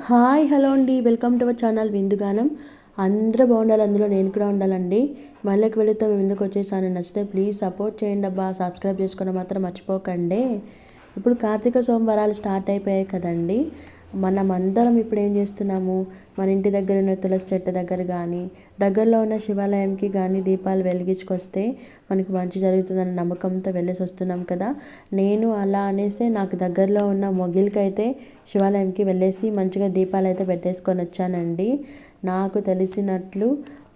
Hi hello అండి, welcome to our channel విందుగానం. అందరూ బాగుండాలి, అందులో నేను కూడా ఉండాలండి. మళ్ళీకి వెళితే మేము ఎందుకు వచ్చేసాను. నచ్చితే ప్లీజ్ సపోర్ట్ చేయండి అబ్బా, సబ్స్క్రైబ్ చేసుకోవడం మాత్రం మర్చిపోకండి. ఇప్పుడు కార్తీక సోమవారాలు స్టార్ట్ అయిపోయాయి కదండి. మనం అందరం ఇప్పుడు ఏం చేస్తున్నాము, మన ఇంటి దగ్గర ఉన్న తులసి చెట్టు దగ్గర కానీ దగ్గరలో ఉన్న శివాలయంకి కానీ దీపాలు వెలిగించుకొస్తే మనకి మంచి జరుగుతుందన్న నమ్మకంతో వెళ్ళేసి వస్తున్నాం కదా. నేను అలా అనేసి నాకు దగ్గరలో ఉన్న మొగిలికి అయితే శివాలయంకి వెళ్ళేసి మంచిగా దీపాలు అయితే పెట్టేసుకొని వచ్చానండి. నాకు తెలిసినట్లు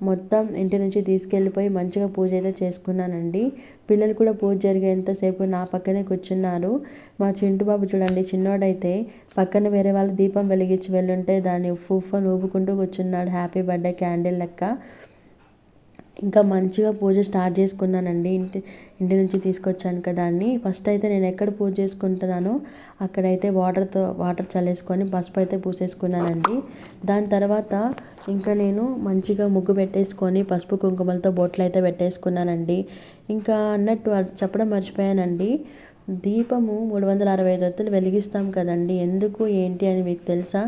మొత్తం ఇంటి నుంచి తీసుకెళ్ళిపోయి మంచిగా పూజ అయితే చేసుకున్నానండి. పిల్లలు కూడా పూజ జరిగేంతసేపు నా పక్కనే కూర్చున్నారు. మా చింటు బాబు చూడండి, చిన్నోడైతే పక్కన వేరే వాళ్ళు దీపం వెలిగించి వెళ్ళుంటే దాన్ని ఉఫ్ అని ఊపుకుంటూ కూర్చున్నాడు, హ్యాపీ బర్త్డే క్యాండిల్ లెక్క. ఇంకా మంచిగా పూజ స్టార్ట్ చేసుకున్నానండి. ఇంటి నుంచి తీసుకొచ్చాను కదా అని ఫస్ట్ అయితే నేను ఎక్కడ పూజ చేసుకుంటున్నానో అక్కడైతే వాటర్ చల్లేసుకొని పసుపు అయితే పూసేసుకున్నానండి. దాని తర్వాత ఇంకా నేను మంచిగా ముగ్గు పెట్టేసుకొని పసుపు కుంకుమలతో బొట్లు అయితే పెట్టేసుకున్నానండి. ఇంకా అన్నట్టు చెప్పడం మర్చిపోయానండి, దీపము 365 ఒత్తులు వెలిగిస్తాం కదండి. ఎందుకు ఏంటి అని మీకు తెలుసా?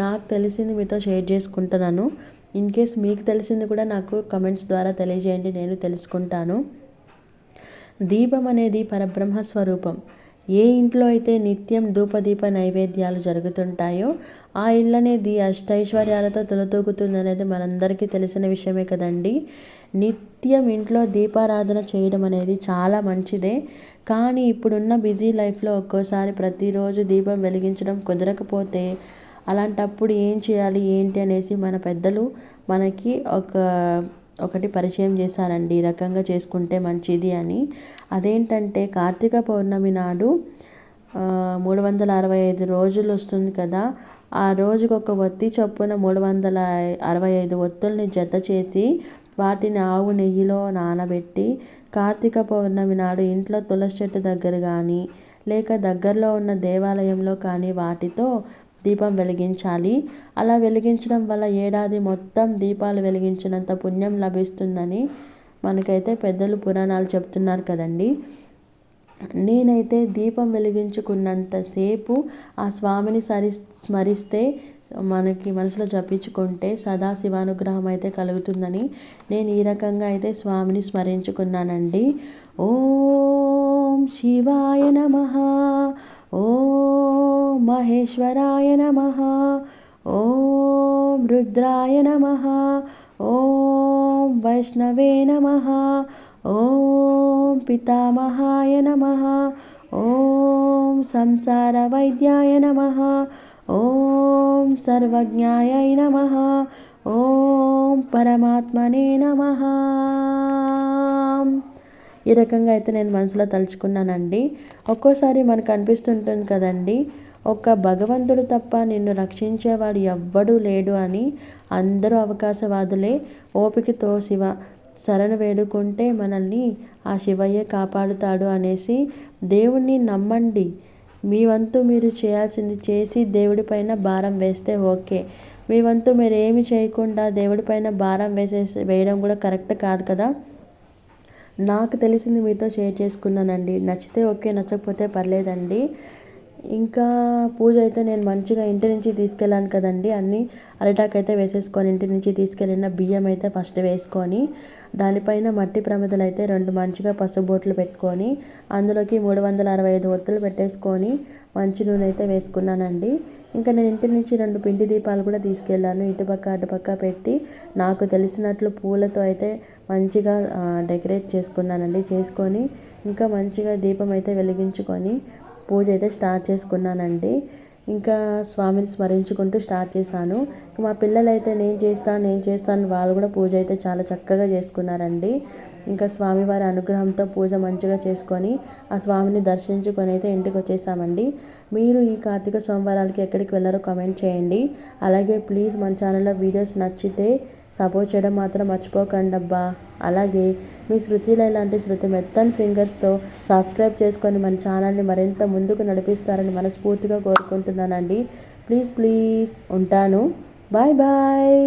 నాకు తెలిసింది మీతో షేర్ చేసుకుంటున్నాను. ఇన్ కేస్ మీకు తెలిసింది కూడా నాకు కమెంట్స్ ద్వారా తెలియజేయండి, నేను తెలుసుకుంటాను. దీపం అనేది పరబ్రహ్మ స్వరూపం. ఏ ఇంట్లో అయితే నిత్యం ధూపదీప నైవేద్యాలు జరుగుతుంటాయో ఆ ఇల్లు అనేది అష్టైశ్వర్యాలతో తులతూగుతుందనేది మనందరికీ తెలిసిన విషయమే కదండి. నిత్యం ఇంట్లో దీపారాధన చేయడం అనేది చాలా మంచిదే. కానీ ఇప్పుడున్న బిజీ లైఫ్లో ఒక్కోసారి ప్రతిరోజు దీపం వెలిగించడం కుదరకపోతే అలాంటప్పుడు ఏం చేయాలి ఏంటి అనేసి మన పెద్దలు మనకి ఒకటి పరిచయం చేశారండి, ఈ రకంగా చేసుకుంటే మంచిది అని. అదేంటంటే కార్తీక పౌర్ణమి నాడు 365 రోజులు వస్తుంది కదా. ఆ రోజుకు ఒక ఒత్తి చొప్పున 365 ఒత్తుల్ని జత చేసి వాటిని ఆవు నెయ్యిలో నానబెట్టి కార్తీక పౌర్ణమి నాడు ఇంట్లో తులసి చెట్టు దగ్గర కానీ లేక దగ్గరలో ఉన్న దేవాలయంలో కానీ వాటితో దీపం వెలిగించాలి. అలా వెలిగించడం వల్ల ఏడాది మొత్తం దీపాలు వెలిగించినంత పుణ్యం లభిస్తుందని మనకైతే పెద్దలు పురాణాలు చెప్తున్నారు కదండి. నేనైతే దీపం వెలిగించుకున్నంతసేపు ఆ స్వామిని స్మరిస్తే మనకి మనసులో జపించుకుంటే సదాశివానుగ్రహం అయితే కలుగుతుందని నేను ఈ రకంగా అయితే స్వామిని స్మరించుకున్నానండి. ఓం శివాయ నమః, ఓం మహేశ్వరాయ నమః, ఓం రుద్రాయ నమః, ఓం వైష్ణవే నమః, ఓం పితామహాయ నమః, ఓం సంసార వైద్యాయ నమః, ఓం సర్వజ్ఞాయ నమః, ఓం పరమాత్మనే నమః. ఈ రకంగా అయితే నేను మనసులో తలుచుకున్నానండి. ఒక్కోసారి మనకు అనిపిస్తుంటుంది కదండి, ఒక్క భగవంతుడు తప్ప నిన్ను రక్షించేవాడు ఎవ్వడూ లేడు అని. అందరూ అవకాశవాదులే. ఓపికతో శరణు వేడుకుంటే మనల్ని ఆ శివయ్యే కాపాడుతాడు అనేసి దేవుణ్ణి నమ్మండి. మీ వంతు మీరు చేయాల్సింది చేసి దేవుడిపైన భారం వేస్తే ఓకే. మీ వంతు మీరు ఏమి చేయకుండా దేవుడిపైన భారం వేయడం కూడా కరెక్ట్ కాదు కదా. నాకు తెలిసింది మీతో షేర్ చేసుకున్నానండి. నచ్చితే ఓకే, నచ్చకపోతే పర్లేదండి. ఇంకా పూజ అయితే నేను మంచిగా ఇంటి నుంచి తీసుకెళ్ళాను కదండి. అన్నీ అరిటాకు అయితే వేసేసుకొని ఇంటి నుంచి తీసుకెళ్ళిన బియ్యం అయితే ఫస్ట్ వేసుకొని దానిపైన మట్టి ప్రమిదలు అయితే 2 మంచిగా పసుపు బొట్లు పెట్టుకొని అందులోకి 365 ఒత్తులు పెట్టేసుకొని మంచి నూనె అయితే వేసుకున్నానండి. ఇంకా నేను ఇంటి నుంచి 2 పిండి దీపాలు కూడా తీసుకెళ్ళాను. ఇటుపక్క అటుపక్క పెట్టి నాకు తెలిసినట్లు పూలతో అయితే మంచిగా డెకరేట్ చేసుకున్నానండి. చేసుకొని ఇంకా మంచిగా దీపం అయితే వెలిగించుకొని పూజ అయితే స్టార్ట్ చేసుకున్నానండి. ఇంకా స్వామిని స్మరించుకుంటూ స్టార్ట్ చేశాను. మా పిల్లలైతే నేను చేస్తాను వాళ్ళు కూడా పూజ అయితే చాలా చక్కగా చేసుకున్నారండి. ఇంకా స్వామివారి అనుగ్రహంతో పూజ మంచిగా చేసుకొని ఆ స్వామిని దర్శించుకొని అయితే ఇంటికి వచ్చేసామండి. మీరు ఈ కార్తీక సోమవారాలకి ఎక్కడికి వెళ్ళారో కామెంట్ చేయండి. అలాగే ప్లీజ్ మన ఛానల్లో వీడియోస్ నచ్చితే సపోర్ట్ చేయడం మాత్రం మర్చిపోకండి అబ్బా. అలాగే మీ శృతిలో ఇలాంటి శృతి మెత్తని ఫింగర్స్తో సబ్స్క్రైబ్ చేసుకొని మన ఛానల్ని మరింత ముందుకు నడిపిస్తారని మనస్ఫూర్తిగా కోరుకుంటున్నానండి. ప్లీజ్ ఉంటాను. Bye bye.